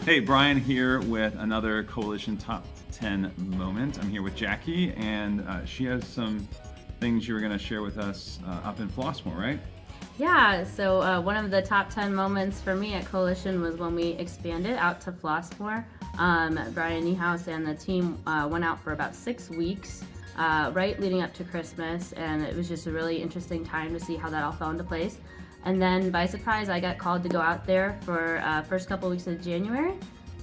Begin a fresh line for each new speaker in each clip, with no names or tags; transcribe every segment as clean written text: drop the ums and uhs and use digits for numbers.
Hey, Brian here with another Coalition Top 10 moment. I'm here with Jacky, and she has some things you were going to share with us up in Flossmoor, right?
Yeah, so one of the top 10 moments for me at Coalition was when we expanded out to Flossmoor. Brian Niehaus and the team went out for about 6 weeks, right leading up to Christmas, and it was just a really interesting time to see how that all fell into place. And then by surprise, I got called to go out there for first couple weeks of January,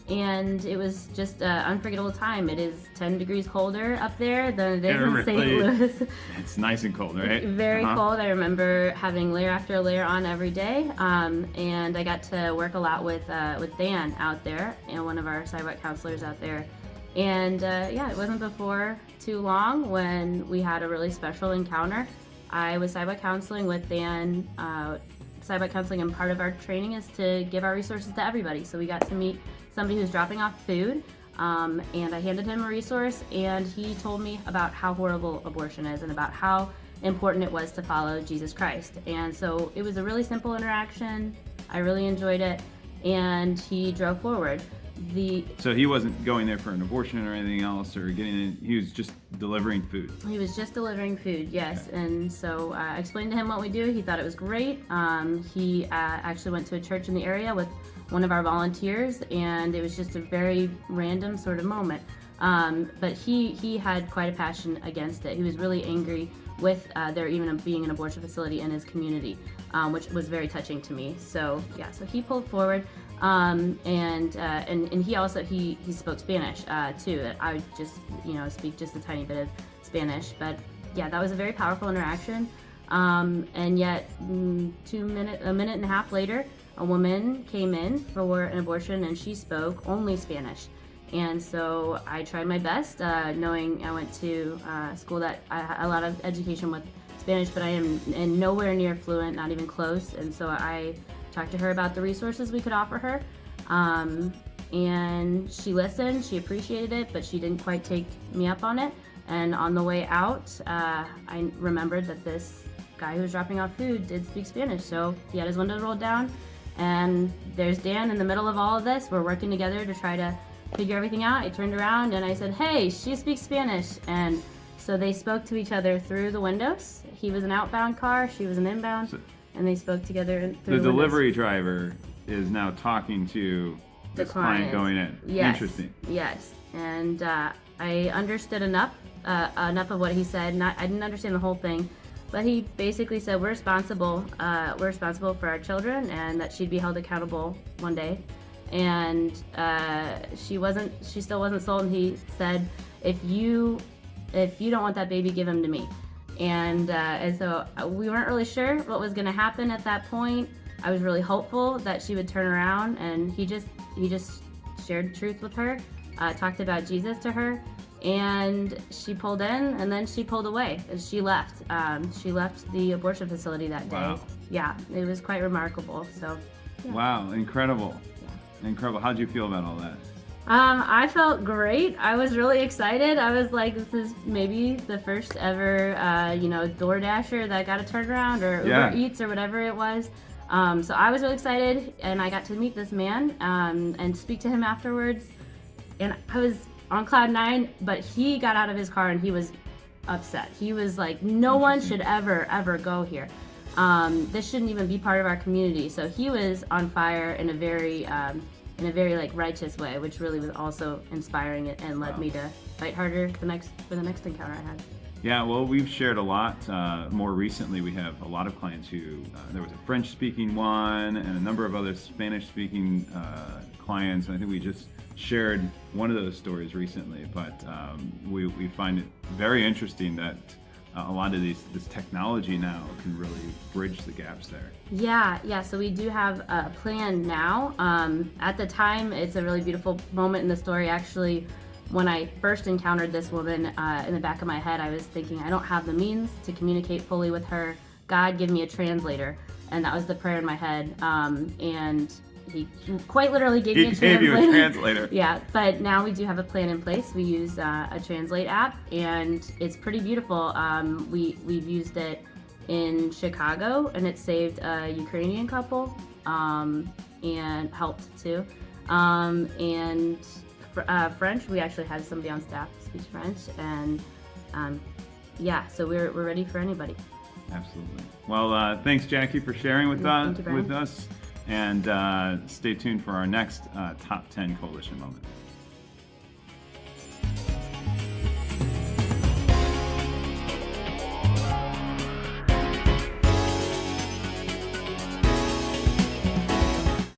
and it was just an unforgettable time. It is 10 degrees colder up there than it is in St. Louis.
It's nice and cold, right?
Very cold. I remember having layer after layer on every day, and I got to work a lot with Dan out there, one of our sidewalk counselors out there. And yeah, it wasn't before too long when we had a really special encounter. I was sidewalk counseling with Dan. Sidewalk counseling, and part of our training is to give our resources to everybody. So we got to meet somebody who's dropping off food, and I handed him a resource, and he told me about how horrible abortion is and about how important it was to follow Jesus Christ. And so it was a really simple interaction. I really enjoyed it, and he drove forward.
So he wasn't going there for an abortion or anything else, or he was just delivering food.
He was just delivering food, yes. Okay. And so I explained to him what we do. He thought it was great. He actually went to a church in the area with one of our volunteers, and it was just a very random sort of moment. But he had quite a passion against it. He was really angry with there even being an abortion facility in his community, which was very touching to me. So yeah, so he pulled forward. And he also he spoke Spanish too. I just speak just a tiny bit of Spanish, but yeah, that was a very powerful interaction. And yet, a minute and a half later, a woman came in for an abortion, and she spoke only Spanish. And so I tried my best, knowing I went to school that I had a lot of education with Spanish, but I am nowhere near fluent, not even close. And so I talked to her about the resources we could offer her, and she listened. She appreciated it, but she didn't quite take me up on it. And on the way out, I remembered that this guy who was dropping off food did speak Spanish, so he had his windows rolled down, and there's Dan in the middle of all of this. We're working together to try to figure everything out. I turned around and I said, "Hey, she speaks Spanish," and so they spoke to each other through the windows. He was an outbound car, she was an inbound, and they spoke together through
the delivery driver is now talking to
the
client going in.
Yes.
Interesting.
Yes, and I understood enough of what he said. I didn't understand the whole thing, but he basically said we're responsible for our children, and that she'd be held accountable one day. And she still wasn't sold. And he said, if you don't want that baby, give him to me. And so we weren't really sure what was going to happen at that point. I was really hopeful that she would turn around, and he just shared truth with her, talked about Jesus to her, and she pulled in, and then she pulled away, and she left. She left the abortion facility that day.
Wow.
Yeah, it was quite remarkable. So. Yeah.
Wow, incredible. Yeah. Incredible. How did you feel about all that?
I felt great. I was really excited. I was like, this is maybe the first ever, DoorDasher that got a turnaround, or Uber Eats, or whatever it was. So I was really excited, and I got to meet this man and speak to him afterwards. And I was on cloud nine, but he got out of his car and he was upset. He was like, no one should ever go here. This shouldn't even be part of our community. So he was on fire in a very like righteous way, which really was also inspiring and led me to fight harder for the next encounter I had.
Yeah, well, we've shared a lot. More recently, we have a lot of clients who, there was a French-speaking one and a number of other Spanish-speaking clients. And I think we just shared one of those stories recently. But we find it very interesting that a lot of this technology now can really bridge the gaps there.
Yeah. So we do have a plan now. At the time, it's a really beautiful moment in the story. Actually, when I first encountered this woman, in the back of my head, I was thinking, I don't have the means to communicate fully with her. God, give me a translator. And that was the prayer in my head. And he quite literally gave me a translator.
He gave you a translator.
Yeah, but now we do have a plan in place. We use a Translate app, and it's pretty beautiful. We've used it in Chicago, and it saved a Ukrainian couple, and helped too. And French, we actually had somebody on staff who speaks French, and yeah, so we're ready for anybody.
Absolutely. Well, thanks, Jacky, for sharing with
Thank you, Brian.
us, and stay tuned for our next Top 10 Coalition moment.